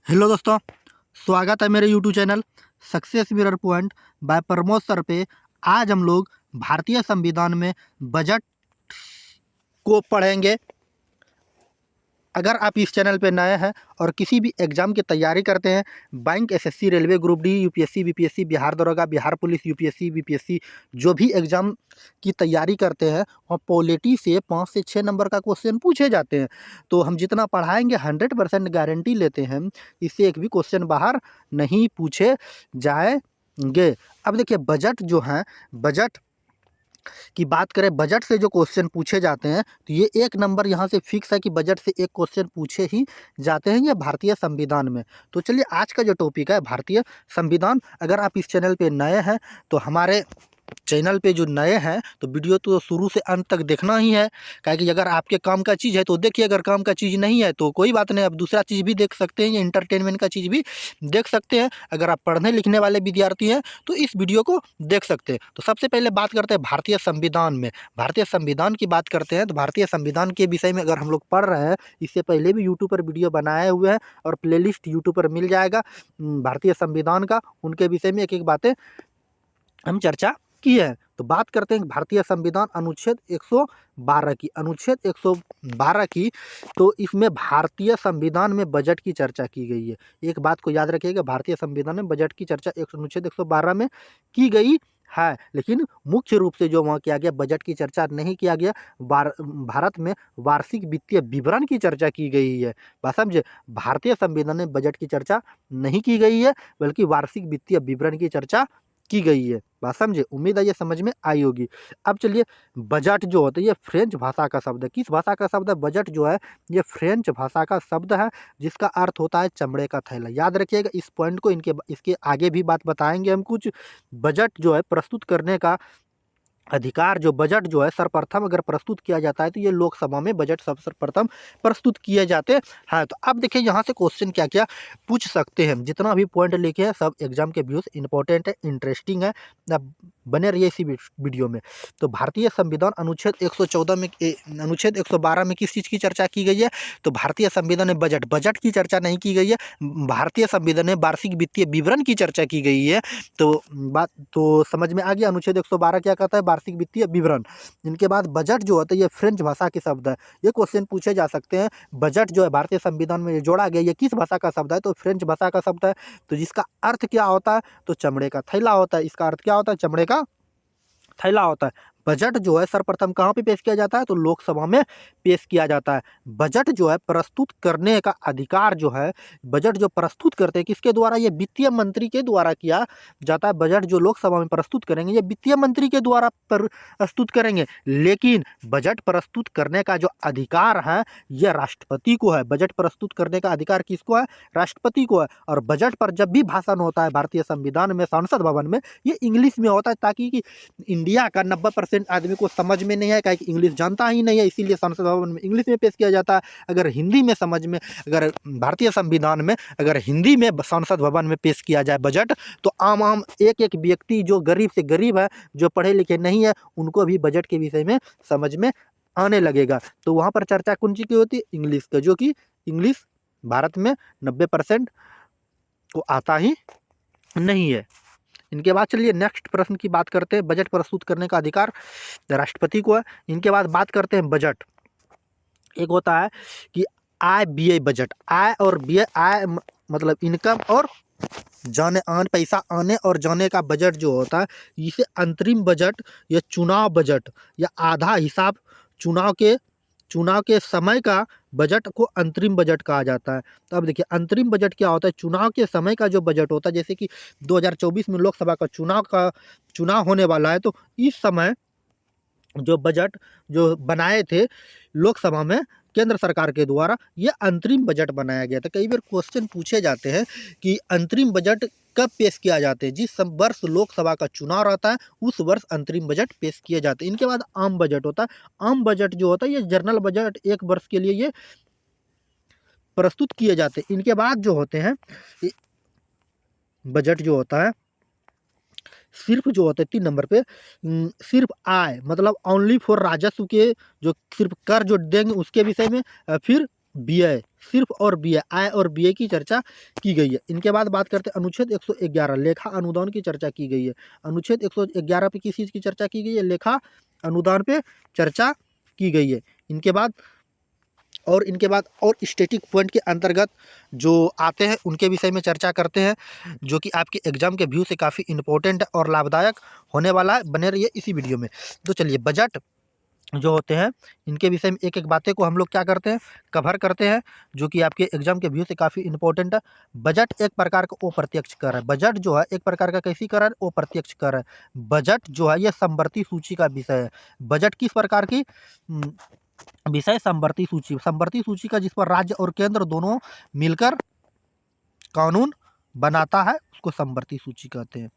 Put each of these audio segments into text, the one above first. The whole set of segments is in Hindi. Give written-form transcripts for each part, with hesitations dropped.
हेलो दोस्तों, स्वागत है मेरे YouTube channel success mirror point by Pramod sir पे। आज हम लोग भारतीय संविधान में बजट को पढ़ेंगे। अगर आप इस चैनल पे नए हैं और किसी भी एग्ज़ाम की तैयारी करते हैं, bank, SSC, railway, group D, UPSC, BPSC, Bihar दरोगा, बिहार पुलिस, यूपीएससी, बीपीएससी, जो भी एग्ज़ाम की तैयारी करते हैं वहाँ पॉलिटी से 5 से 6 नंबर का क्वेश्चन पूछे जाते हैं। तो हम जितना पढ़ाएंगे 100% गारंटी लेते हैं इससे एक भी क्वेश्चन बाहर नहीं पूछे जाएंगे। अब देखिए, बजट जो है, बजट की बात करें, बजट से जो क्वेश्चन पूछे जाते हैं तो ये एक नंबर यहाँ से फिक्स है कि बजट से एक क्वेश्चन पूछे ही जाते हैं ये भारतीय संविधान में। तो चलिए, आज का जो टॉपिक है भारतीय संविधान। अगर आप इस चैनल पे नए हैं तो हमारे चैनल पे जो नए हैं तो वीडियो तो शुरू से अंत तक देखना ही है, क्योंकि अगर आपके काम का चीज़ है तो देखिए, अगर काम का चीज़ नहीं है तो कोई बात नहीं, आप दूसरा चीज़ भी देख सकते हैं, या इंटरटेनमेंट का चीज़ भी देख सकते हैं। अगर आप पढ़ने लिखने वाले विद्यार्थी हैं तो इस वीडियो को देख सकते हैं। तो सबसे पहले बात करते हैं भारतीय संविधान में। भारतीय संविधान की बात करते हैं तो भारतीय संविधान के विषय में अगर हम लोग पढ़ रहे हैं, इससे पहले भी यूट्यूब पर वीडियो बनाए हुए हैं और प्लेलिस्ट यूट्यूब पर मिल जाएगा भारतीय संविधान का। उनके विषय में एक एक बातें हम चर्चा की है। तो बात करते हैं भारतीय संविधान अनुच्छेद 112 की, अनुच्छेद 112 की। तो इसमें भारतीय संविधान में बजट की चर्चा की गई है। एक बात को याद रखिएगा, भारतीय संविधान में बजट की चर्चा अनुच्छेद 112 में की गई है, लेकिन मुख्य रूप से जो वहाँ किया गया, बजट की चर्चा नहीं किया गया। भारत में वार्षिक वित्तीय विवरण की चर्चा की गई है। बात समझे, भारतीय संविधान में बजट की चर्चा नहीं की गई है, बल्कि वार्षिक वित्तीय विवरण की चर्चा की गई है। बात समझे, उम्मीद है ये समझ में आई होगी। अब चलिए, बजट जो होता है ये फ्रेंच भाषा का शब्द है। किस भाषा का शब्द है? बजट जो है ये फ्रेंच भाषा का शब्द है, जिसका अर्थ होता है चमड़े का थैला। याद रखिएगा इस पॉइंट को, इसके आगे भी बात बताएंगे हम कुछ। बजट जो है प्रस्तुत करने का अधिकार, जो बजट जो है सर्वप्रथम अगर प्रस्तुत किया जाता है तो ये लोकसभा में बजट सर्वप्रथम प्रस्तुत किए जाते हैं। तो अब देखिए, यहाँ से क्वेश्चन क्या क्या पूछ सकते हैं। जितना भी पॉइंट लिखे हैं सब एग्जाम के व्यूज इंपॉर्टेंट है, इंटरेस्टिंग है, अब बने रहिए इसी वीडियो में। तो भारतीय संविधान अनुच्छेद 114 में, अनुच्छेद 112 में किस चीज़ की चर्चा की गई है? तो भारतीय संविधान में बजट की चर्चा नहीं की गई है। भारतीय संविधान में वार्षिक वित्तीय विवरण की चर्चा की गई है। तो बात तो समझ में आ गया, अनुच्छेद 112 क्या कहता है? वार्षिक वित्तीय विवरण। इनके बाद बजट जो होता है ये फ्रेंच भाषा के शब्द है। ये क्वेश्चन पूछे जा सकते हैं, बजट जो है भारतीय संविधान में जोड़ा गया, ये किस भाषा का शब्द है? तो फ्रेंच भाषा का शब्द है। तो जिसका अर्थ क्या होता है? तो चमड़े का थैला होता है। इसका अर्थ क्या होता है? चमड़े का थैला होता है। बजट जो है सर्वप्रथम कहाँ पे पेश किया जाता है? तो लोकसभा में पेश किया जाता है। बजट जो है प्रस्तुत करने का अधिकार जो है, बजट जो प्रस्तुत करते हैं किसके द्वारा? ये वित्तीय मंत्री के द्वारा किया जाता है। बजट जो लोकसभा में प्रस्तुत करेंगे ये वित्तीय मंत्री के द्वारा प्रस्तुत करेंगे, लेकिन बजट प्रस्तुत करने का जो अधिकार है यह राष्ट्रपति को है। बजट प्रस्तुत करने का अधिकार किसको है? राष्ट्रपति को है। और बजट पर जब भी भाषण होता है भारतीय संविधान में, संसद भवन में, ये इंग्लिश में होता है, ताकि इंडिया का 90% आदमी को समझ में नहीं है, क्योंकि इंग्लिश जानता ही नहीं है, इसीलिए संसद भवन में इंग्लिश में पेश किया जाता है। अगर हिंदी में समझ में, अगर भारतीय संविधान में अगर हिंदी में संसद भवन में पेश किया जाए बजट, तो आम एक एक व्यक्ति जो गरीब से गरीब है, जो पढ़े लिखे नहीं है, उनको भी बजट के विषय में समझ में आने लगेगा। तो वहाँ पर चर्चा कौन सी की होती है? इंग्लिश का, जो कि इंग्लिश भारत में 90% को आता ही नहीं है। इनके बाद चलिए नेक्स्ट प्रश्न की बात करते हैं। बजट प्रस्तुत करने का अधिकार राष्ट्रपति को है। इनके बाद बात करते हैं बजट। एक होता है कि आय व्यय बजट। आय और व्यय, आय मतलब इनकम, और पैसा आने और जाने का बजट जो होता है, इसे अंतरिम बजट या चुनाव बजट या आधा हिसाब चुनाव के समय का बजट को अंतरिम बजट कहा जाता है। तो अब देखिए, अंतरिम बजट क्या होता है? चुनाव के समय का जो बजट होता है, जैसे कि 2024 में लोकसभा का चुनाव होने वाला है, तो इस समय जो बजट जो बनाए थे लोकसभा में केंद्र सरकार के द्वारा, ये अंतरिम बजट बनाया गया था। कई बार क्वेश्चन पूछे जाते हैं कि अंतरिम बजट कब पेश किया जाते हैं? जिस वर्ष लोकसभा का चुनाव रहता है उस वर्ष अंतरिम बजट पेश किए जाते हैं। इनके बाद आम बजट होता है। आम बजट जो होता है ये जनरल बजट, एक वर्ष के लिए ये प्रस्तुत किए जाते हैं। इनके बाद जो होते हैं बजट जो होता है, सिर्फ जो होता है 3 नंबर पे, सिर्फ आय मतलब ओनली फॉर राजस्व के, जो सिर्फ कर जो देंगे उसके विषय में, फिर व्यय, सिर्फ और व्यय, आय और व्यय की चर्चा की गई है। इनके बाद बात करते हैं अनुच्छेद 111 लेखा अनुदान की चर्चा की गई है। अनुच्छेद 111 पे किस चीज़ की चर्चा की गई है? लेखा अनुदान पे चर्चा की गई है। इनके बाद और स्टैटिक पॉइंट के अंतर्गत जो आते हैं उनके विषय में चर्चा करते हैं, जो कि आपके एग्जाम के व्यू से काफ़ी इंपॉर्टेंट और लाभदायक होने वाला है। बने रहिए इसी वीडियो में। तो चलिए, बजट जो होते हैं इनके विषय में एक एक बातें को हम लोग क्या करते हैं, कवर करते हैं, जो कि आपके एग्जाम के व्यू से काफ़ी इंपॉर्टेंट है। बजट एक प्रकार का अप्रत्यक्ष कर है। बजट जो है एक प्रकार का कैसी कर है? अप्रत्यक्ष कर है। बजट जो है ये समवर्ती सूची का विषय है। बजट किस प्रकार की विषय? समवर्ती सूची। समवर्ती सूची का जिस पर राज्य और केंद्र दोनों मिलकर कानून बनाता है उसको समवर्ती सूची कहते हैं।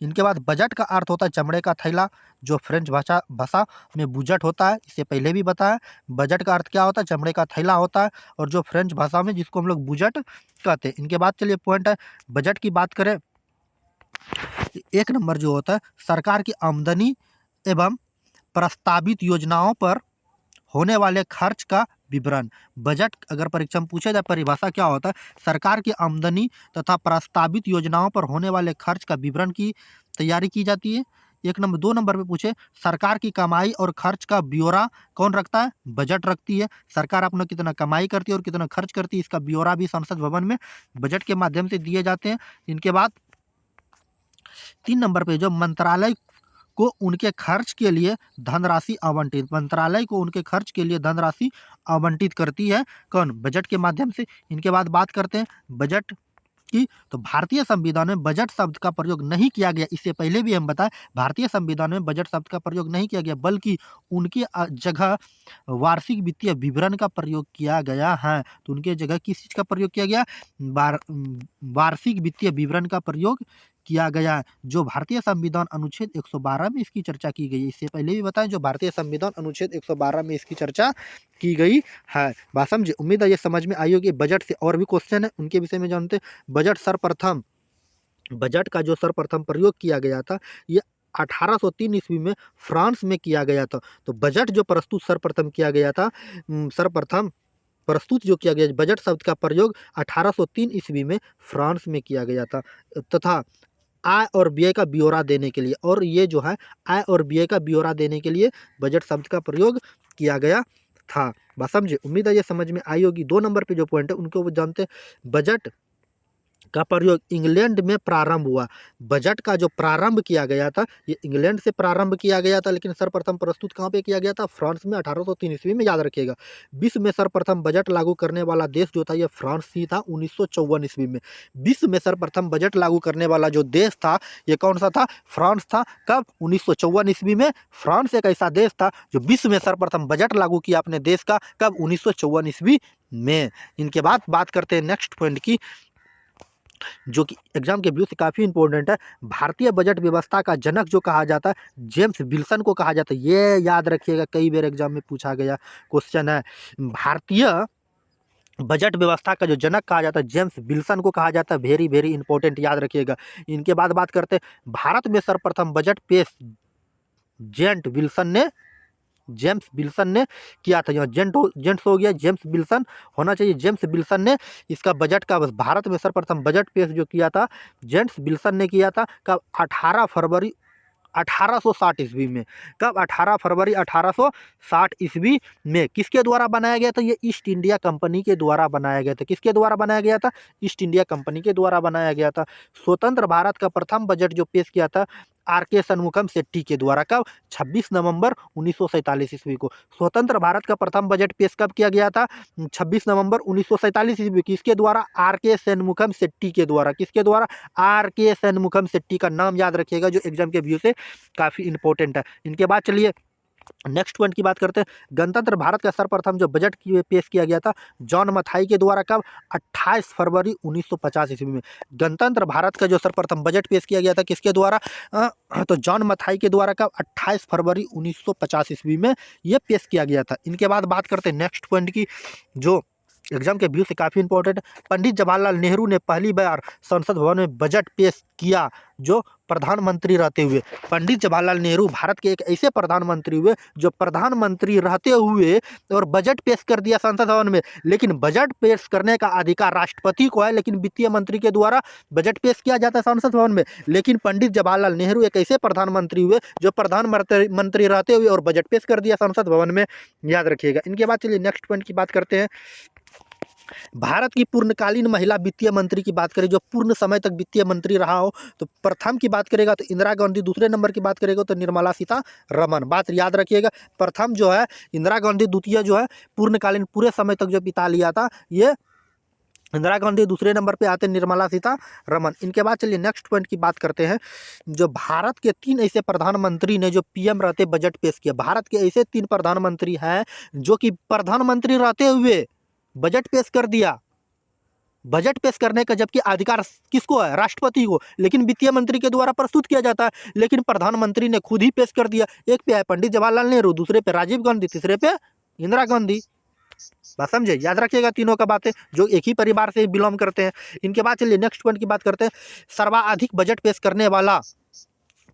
इनके बाद बजट का अर्थ होता है चमड़े का थैला, जो फ्रेंच भाषा में बुजट होता है। इससे पहले भी बताया, बजट का अर्थ क्या होता है? चमड़े का थैला होता है, और जो फ्रेंच भाषा में जिसको हम लोग बुजट कहते हैं। इनके बाद चलिए पॉइंट है, बजट की बात करें, एक नंबर जो होता है सरकार की आमदनी एवं प्रस्तावित योजनाओं पर होने वाले खर्च का विवरण। बजट अगर परीक्षा में पूछा जाए परिभाषा क्या होता है? सरकार की आमदनी तथा प्रस्तावित योजनाओं पर होने वाले खर्च का विवरण की तैयारी की जाती है। एक नंबर। 2 नंबर पे पूछे सरकार की कमाई और खर्च का ब्यौरा कौन रखता है? बजट रखती है। सरकार अपना कितना कमाई करती है और कितना खर्च करती है, इसका ब्यौरा भी संसद भवन में बजट के माध्यम से दिए जाते हैं। इनके बाद 3 नंबर पे जो मंत्रालय को उनके खर्च के लिए धनराशि आवंटित, मंत्रालय को उनके खर्च के लिए धनराशि आवंटित करती है कौन? बजट के माध्यम से। इनके बाद बात करते हैं बजट की, तो भारतीय संविधान में बजट शब्द का प्रयोग नहीं किया गया। इससे पहले भी हम बताएं, भारतीय संविधान में बजट शब्द का प्रयोग नहीं किया गया, बल्कि उनकी जगह वार्षिक वित्तीय विवरण का प्रयोग किया गया है। तो उनके जगह किस चीज़ का प्रयोग किया गया? वार्षिक वित्तीय विवरण का प्रयोग किया गया है, जो भारतीय संविधान अनुच्छेद 112 में इसकी चर्चा की गई है। इससे पहले भी बताएं, जो भारतीय संविधान अनुच्छेद 112 में इसकी चर्चा की गई है। बात समझे? उम्मीद है ये समझ में आई होगी। बजट से और भी क्वेश्चन है, उनके विषय में जानते हैं। बजट का जो सर्वप्रथम प्रयोग किया गया था ये 1803 ईस्वी में फ्रांस में किया गया था। तो बजट जो सर्वप्रथम किया गया था, सर्वप्रथम प्रस्तुत जो किया गया बजट शब्द का प्रयोग 1803 ईस्वी में फ्रांस में किया गया था, तथा आय और व्यय का ब्यौरा देने के लिए, और ये जो है आय और व्यय का ब्यौरा देने के लिए बजट शब्द का प्रयोग किया गया था। बात समझे? उम्मीद है ये समझ में आई होगी। 2 नंबर पे जो पॉइंट है उनको वो जानते हैं। बजट का प्रयोग इंग्लैंड में प्रारंभ हुआ। बजट का जो प्रारंभ किया गया था ये इंग्लैंड से प्रारंभ किया गया था, लेकिन सर्वप्रथम प्रस्तुत कहाँ पे किया गया था? फ्रांस में 1803 ईस्वी में, याद रखिएगा। विश्व में सर्वप्रथम बजट लागू करने वाला देश जो था ये फ्रांस ही था 1954 ईस्वी में। विश्व में सर्वप्रथम बजट लागू करने वाला जो देश था ये कौन सा था? फ्रांस था। कब? 1954 ईस्वी में। फ्रांस एक ऐसा देश था जो विश्व में सर्वप्रथम बजट लागू किया अपने देश का। कब? 1954 ईस्वी में। इनके बाद बात करते हैं नेक्स्ट पॉइंट की, जो कि एग्जाम के व्यू से काफ़ी इंपॉर्टेंट है। भारतीय बजट व्यवस्था का जनक जो कहा जाता है, जेम्स विल्सन को कहा जाता है। ये याद रखिएगा, कई बार एग्जाम में पूछा गया क्वेश्चन है। भारतीय बजट व्यवस्था का जो जनक कहा जाता है जेम्स विल्सन को कहा जाता है। वेरी वेरी इंपॉर्टेंट, याद रखिएगा। इनके बाद बात करते हैं भारत में सर्वप्रथम बजट पेश जेम्स विल्सन ने किया था। यहाँ जेंट्स हो गया, जेम्स विल्सन होना चाहिए। जेम्स विल्सन ने इसका बजट का भारत में सर्वप्रथम बजट पेश जो किया था जेम्स विल्सन ने किया था। कब? 18 फरवरी 1860 ईस्वी में। कब? 18 फरवरी 1860 ईस्वी में। किसके द्वारा बनाया गया था? ये ईस्ट इंडिया कंपनी के द्वारा बनाया गया था। किसके द्वारा बनाया गया था? ईस्ट इंडिया कंपनी के द्वारा बनाया गया था। स्वतंत्र भारत का प्रथम बजट जो पेश किया था आर.के. शनमुखम शेट्टी के द्वारा। कब? 26 नवंबर 1947 ईस्वी को। स्वतंत्र भारत का प्रथम बजट पेश कब किया गया था? 26 नवंबर 1947 ईस्वी। किसके द्वारा? आर.के. शनमुखम शेट्टी के द्वारा। किसके द्वारा? आर.के. शनमुखम शेट्टी का नाम याद रखिएगा, जो एग्जाम के व्यू से काफ़ी इंपॉर्टेंट है। इनके बाद चलिए नेक्स्ट पॉइंट की बात करते हैं। गणतंत्र भारत का सर्वप्रथम जो बजट पेश किया गया था जॉन मथाई के द्वारा। कब? 28 फरवरी 1950 ईस्वी में। गणतंत्र भारत का जो सर्वप्रथम बजट पेश किया गया था किसके द्वारा? तो जॉन मथाई के द्वारा। कब? 28 फरवरी 1950 ईस्वी में ये पेश किया गया था। इनके बाद बात करते हैं नेक्स्ट पॉइंट की, जो एग्जाम के व्यू से काफ़ी इंपॉर्टेंट। पंडित जवाहरलाल नेहरू ने पहली बार संसद भवन में बजट पेश किया जो प्रधानमंत्री रहते हुए। पंडित जवाहरलाल नेहरू भारत के एक ऐसे प्रधानमंत्री हुए जो प्रधानमंत्री रहते हुए और बजट पेश कर दिया संसद भवन में। लेकिन बजट पेश करने का अधिकार राष्ट्रपति को है, लेकिन वित्तीय मंत्री के द्वारा बजट पेश किया जाता है संसद भवन में। लेकिन पंडित जवाहरलाल नेहरू एक ऐसे प्रधानमंत्री हुए जो प्रधानमंत्री रहते हुए और बजट पेश कर दिया संसद भवन में, याद रखिएगा। इनके बाद चलिए नेक्स्ट पॉइंट की बात करते हैं। भारत की पूर्णकालीन महिला वित्तीय मंत्री की बात करें जो पूर्ण समय तक वित्तीय मंत्री रहा हो, तो प्रथम की बात करेगा तो इंदिरा गांधी, दूसरे नंबर की बात करेगा तो निर्मला सीतारमण। बात याद रखिएगा, प्रथम जो है इंदिरा गांधी, द्वितीय जो है पूर्णकालीन पूरे समय तक जो बिता लिया था ये इंदिरा गांधी, दूसरे नंबर पे आते निर्मला सीतारमण। इनके बाद चलिए नेक्स्ट पॉइंट की बात करते हैं। जो भारत के 3 ऐसे प्रधानमंत्री ने जो पीएम रहते बजट पेश किया। भारत के ऐसे 3 प्रधानमंत्री हैं जो कि प्रधानमंत्री रहते हुए बजट पेश कर दिया। बजट पेश करने का जबकि अधिकार किसको है? राष्ट्रपति को, लेकिन वित्तीय मंत्री के द्वारा प्रस्तुत किया जाता है। लेकिन प्रधानमंत्री ने खुद ही पेश कर दिया। एक पे है पंडित जवाहरलाल नेहरू, दूसरे पे राजीव गांधी, तीसरे पे इंदिरा गांधी। बात समझे, याद रखिएगा तीनों का बातें जो एक ही परिवार से बिलोंग करते हैं। इनके बाद चलिए नेक्स्ट पॉइंट की बात करते हैं। सर्वाधिक बजट पेश करने वाला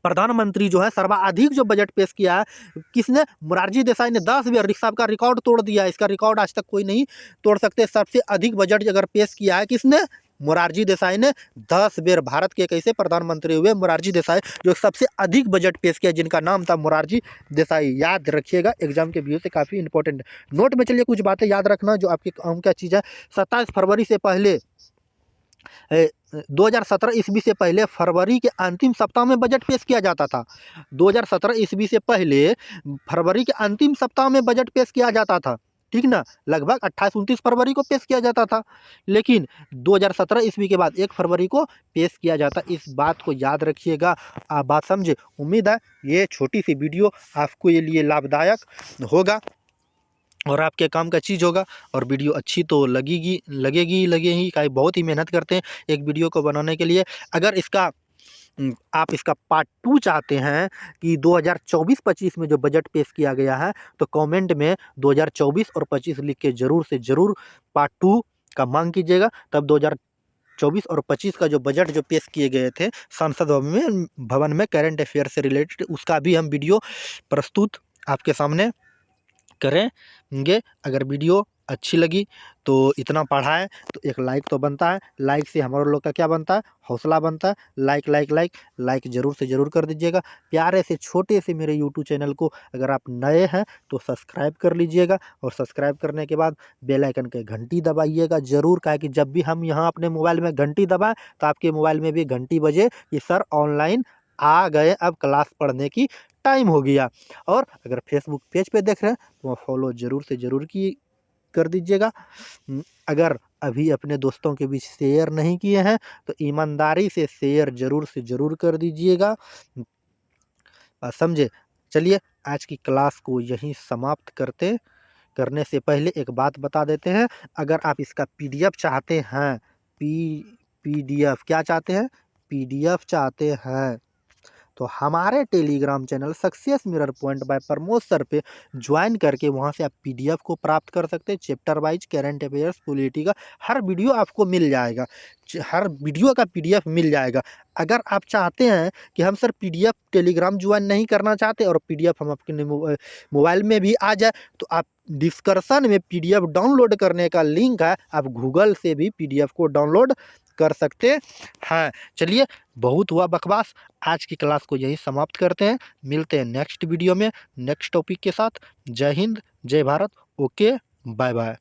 प्रधानमंत्री जो है, सर्वाधिक जो बजट पेश किया है किसने? मोरारजी देसाई ने 10 बार। साहब का रिकॉर्ड तोड़ दिया है, इसका रिकॉर्ड आज तक कोई नहीं तोड़ सकते। सबसे अधिक बजट अगर पेश किया है किसने? मोरारजी देसाई ने 10 बार। भारत के कैसे प्रधानमंत्री हुए? मोरारजी देसाई, जो सबसे अधिक बजट पेश किया, जिनका नाम था मोरारजी देसाई। याद रखिएगा, एग्जाम के व्यू से काफ़ी इंपॉर्टेंट नोट में चलिए कुछ बातें याद रखना जो आपकी काम का चीज़ है। 27 फरवरी से पहले 2017 ईस्वी से पहले फरवरी के अंतिम सप्ताह में बजट पेश किया जाता था। 2017 ईस्वी से पहले फरवरी के अंतिम सप्ताह में बजट पेश किया जाता था, ठीक ना। लगभग 28-29 फरवरी को पेश किया जाता था, लेकिन 2017 ईस्वी के बाद 1 फरवरी को पेश किया जाता। इस बात को याद रखिएगा, आप बात समझे। उम्मीद है ये छोटी सी वीडियो आपको ये लिए लाभदायक होगा और आपके काम का चीज़ होगा। और वीडियो अच्छी तो लगेगी काहे बहुत ही मेहनत करते हैं एक वीडियो को बनाने के लिए। अगर इसका आप इसका पार्ट 2 चाहते हैं कि 2024-25 में जो बजट पेश किया गया है, तो कमेंट में 2024 और 25 लिख के ज़रूर से ज़रूर पार्ट 2 का मांग कीजिएगा। तब 2024 और 25 का जो बजट जो पेश किए गए थे संसद भवन में करंट अफेयर से रिलेटेड, उसका भी हम वीडियो प्रस्तुत आपके सामने करेंगे। अगर वीडियो अच्छी लगी तो इतना पढ़ाए तो एक लाइक तो बनता है। लाइक से हमारे लोग का क्या बनता है? हौसला बनता है। लाइक ज़रूर से ज़रूर कर दीजिएगा। प्यारे से छोटे से मेरे यूट्यूब चैनल को अगर आप नए हैं तो सब्सक्राइब कर लीजिएगा, और सब्सक्राइब करने के बाद बेल आइकन के घंटी दबाइएगा ज़रूर, काहे कि जब भी हम यहाँ अपने मोबाइल में घंटी दबाएँ तो आपके मोबाइल में भी घंटी बजे कि सर ऑनलाइन आ गए, अब क्लास पढ़ने की टाइम हो गया। और अगर फेसबुक पेज पे देख रहे हैं तो फॉलो ज़रूर से ज़रूर कर दीजिएगा। अगर अभी अपने दोस्तों के बीच शेयर नहीं किए हैं तो ईमानदारी से शेयर ज़रूर से ज़रूर कर दीजिएगा, समझे। चलिए आज की क्लास को यहीं समाप्त करने से पहले एक बात बता देते हैं। अगर आप इसका PDF चाहते हैं, PDF क्या चाहते हैं? PDF चाहते हैं तो हमारे Telegram channel success mirror point by Pramod sir पे ज्वाइन करके वहाँ से आप PDF को प्राप्त कर सकते हैं। Chapter wise current affairs, polity का हर वीडियो आपको मिल जाएगा, हर वीडियो का PDF मिल जाएगा। अगर आप चाहते हैं कि हम सर PDF टेलीग्राम ज्वाइन नहीं करना चाहते और PDF हम अपने मोबाइल में भी आ जाए, तो आप डिस्क्रिप्शन में PDF डाउनलोड करने का लिंक है, आप गूगल से भी PDF को डाउनलोड कर सकते हैं। चलिए बहुत हुआ बकवास, आज की क्लास को यही समाप्त करते हैं। मिलते हैं नेक्स्ट वीडियो में नेक्स्ट टॉपिक के साथ। जय हिंद, जय भारत। Okay, bye bye.